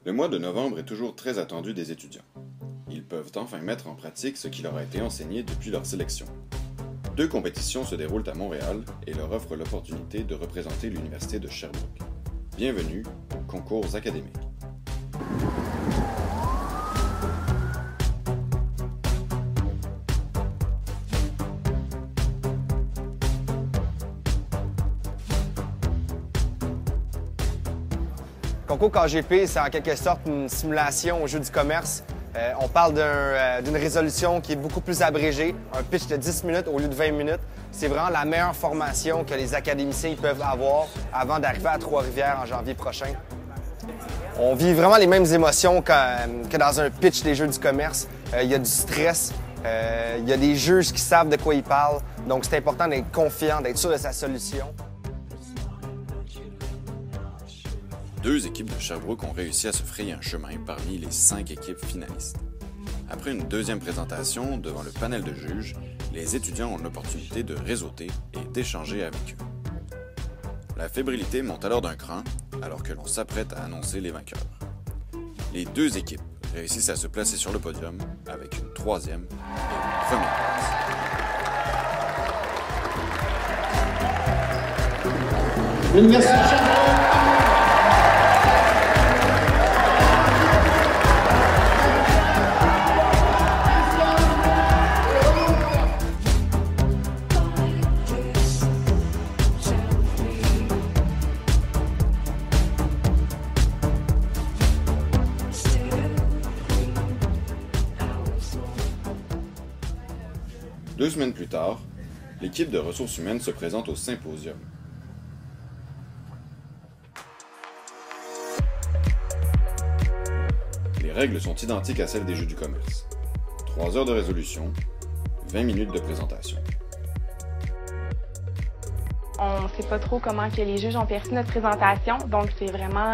Le mois de novembre est toujours très attendu des étudiants. Ils peuvent enfin mettre en pratique ce qui leur a été enseigné depuis leur sélection. 2 compétitions se déroulent à Montréal et leur offrent l'opportunité de représenter l'Université de Sherbrooke. Bienvenue aux concours académiques. Concours KGP, c'est en quelque sorte une simulation au jeu du commerce. On parle d'une résolution qui est beaucoup plus abrégée, un pitch de 10 minutes au lieu de 20 minutes. C'est vraiment la meilleure formation que les académiciens peuvent avoir avant d'arriver à Trois-Rivières en janvier prochain. On vit vraiment les mêmes émotions que dans un pitch des jeux du commerce. Il y a du stress, il y a des juges qui savent de quoi ils parlent, donc c'est important d'être confiant, d'être sûr de sa solution. 2 équipes de Sherbrooke ont réussi à se frayer un chemin parmi les 5 équipes finalistes. Après une deuxième présentation devant le panel de juges, les étudiants ont l'opportunité de réseauter et d'échanger avec eux. La fébrilité monte alors d'un cran alors que l'on s'apprête à annoncer les vainqueurs. Les 2 équipes réussissent à se placer sur le podium avec une 3e et une première place. L'Université de Sherbrooke. Deux semaines plus tard, l'équipe de ressources humaines se présente au symposium. Les règles sont identiques à celles des jeux du commerce. 3 heures de résolution, 20 minutes de présentation. On ne sait pas trop comment que les juges ont perçu notre présentation, donc c'est vraiment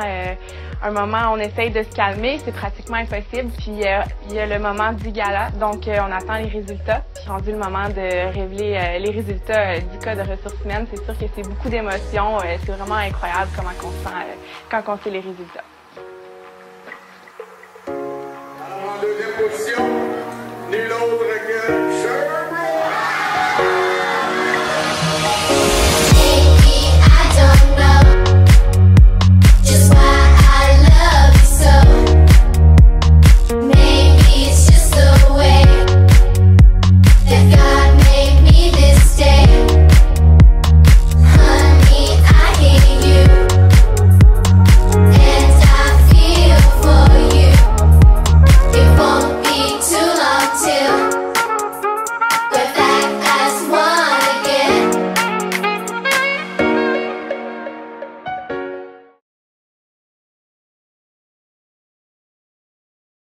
un moment où on essaye de se calmer, c'est pratiquement impossible. Puis il y a le moment du gala, donc on attend les résultats. Puis rendu le moment de révéler les résultats du cas de ressources humaines, c'est sûr que c'est beaucoup d'émotions, c'est vraiment incroyable comment on se sent quand on sait les résultats. Alors en deuxième position, nul autre